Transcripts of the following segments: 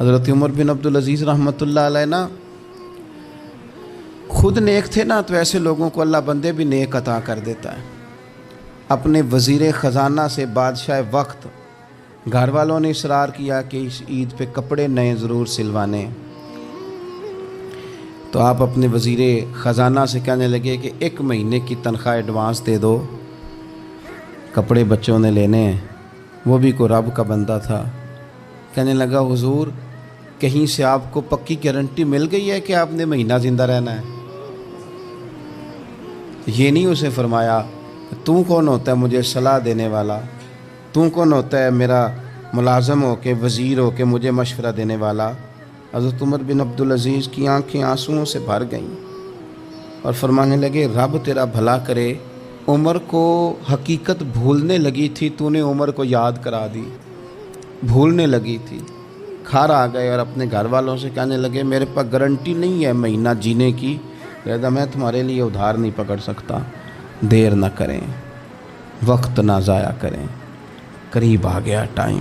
حضرت عمر بن عبدالعزیز رحمۃ اللہ علیہ نا خود نیک تھے نا، تو ایسے لوگوں کو اللہ بندے بھی نیک عطا کر دیتا ہے۔ اپنے وزیر خزانہ سے بادشاہ وقت گھر والوں نے اصرار کیا کہ اس عید پہ کپڑے نئے ضرور سلوانے، تو آپ اپنے وزیر خزانہ سے کہنے لگے کہ 1 مہینے کی تنخواہ ایڈوانس دے دو، کپڑے بچوں نے لینے ہیں۔ وہ بھی کوئی رب کا بندہ تھا، کہنے لگا حضور کہیں سے آپ کو پکی گارنٹی مل گئی ہے کہ آپ نے مہینہ زندہ رہنا ہے؟ یہ نہیں اسے فرمایا تو کون ہوتا ہے مجھے صلاح دینے والا، تو کون ہوتا ہے میرا ملازم ہو کے وزیر ہو کے مجھے مشورہ دینے والا۔ حضرت عمر بن عبدالعزیز کی آنکھیں آنسوؤں سے بھر گئیں اور فرمانے لگے رب تیرا بھلا کرے، عمر کو حقیقت بھولنے لگی تھی، تو نے عمر کو یاد کرا دی، بھولنے لگی تھی۔ گھر آ گئے اور اپنے گھر والوں سے کہنے لگے میرے پاس گارنٹی نہیں ہے مہینہ جینے کی، لہذا میں تمہارے لیے ادھار نہیں پکڑ سکتا، دیر نہ کریں، وقت نہ ضائع کریں۔ قریب آ گیا ٹائم۔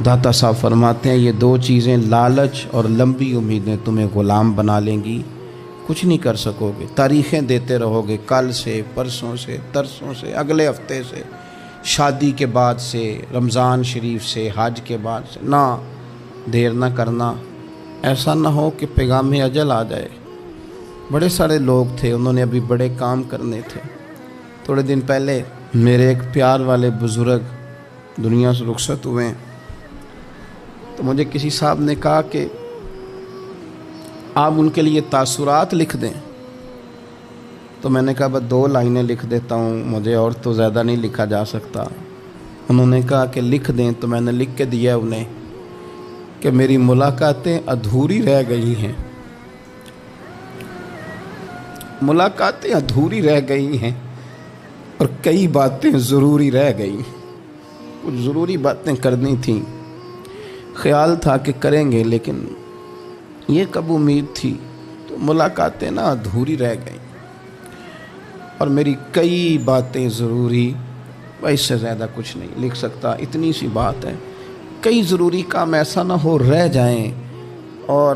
داتا صاحب فرماتے ہیں یہ 2 چیزیں لالچ اور لمبی امیدیں تمہیں غلام بنا لیں گی، کچھ نہیں کر سکو گے، تاریخیں دیتے رہو گے، کل سے، پرسوں سے، ترسوں سے، اگلے ہفتے سے، شادی کے بعد سے، رمضان شریف سے، حج کے بعد سے، نہ دیر نہ کرنا، ایسا نہ ہو کہ پیغام اجل آ جائے۔ بڑے سارے لوگ تھے، انہوں نے ابھی بڑے کام کرنے تھے۔ تھوڑے دن پہلے میرے ایک پیار والے بزرگ دنیا سے رخصت ہوئے، تو مجھے کسی صاحب نے کہا کہ آپ ان کے لیے تاثرات لکھ دیں، تو میں نے کہا بس 2 لائنیں لکھ دیتا ہوں، مجھے اور تو زیادہ نہیں لکھا جا سکتا۔ انہوں نے کہا کہ لکھ دیں، تو میں نے لکھ کے دیا انہیں کہ میری ملاقاتیں ادھوری رہ گئی ہیں، ملاقاتیں ادھوری رہ گئی ہیں اور کئی باتیں ضروری رہ گئی، کچھ ضروری باتیں کرنی تھیں، خیال تھا کہ کریں گے لیکن یہ کب امید تھی، تو ملاقاتیں نا ادھوری رہ گئیں اور میری کئی باتیں ضروری، اس سے زیادہ کچھ نہیں لکھ سکتا، اتنی سی بات ہے۔ کئی ضروری کام ایسا نہ ہو رہ جائیں اور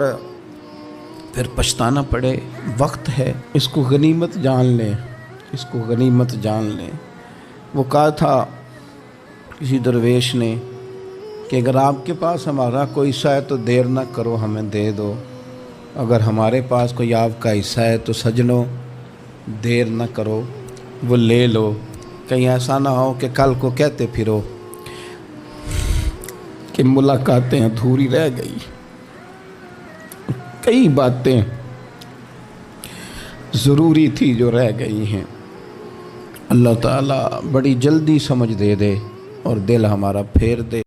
پھر پچھتانا پڑے۔ وقت ہے، اس کو غنیمت جان لیں، اس کو غنیمت جان لیں۔ وہ کہا تھا کسی درویش نے کہ اگر آپ کے پاس ہمارا کوئی حصہ ہے تو دیر نہ کرو ہمیں دے دو، اگر ہمارے پاس کوئی آپ کا حصہ ہے تو سجنوں دیر نہ کرو وہ لے لو، کہیں ایسا نہ ہو کہ کل کو کہتے پھرو کہ ملاقاتیں ادھوری رہ گئی، کئی باتیں ضروری تھی جو رہ گئی ہیں۔ اللہ تعالیٰ بڑی جلدی سمجھ دے اور دل ہمارا پھیر دے۔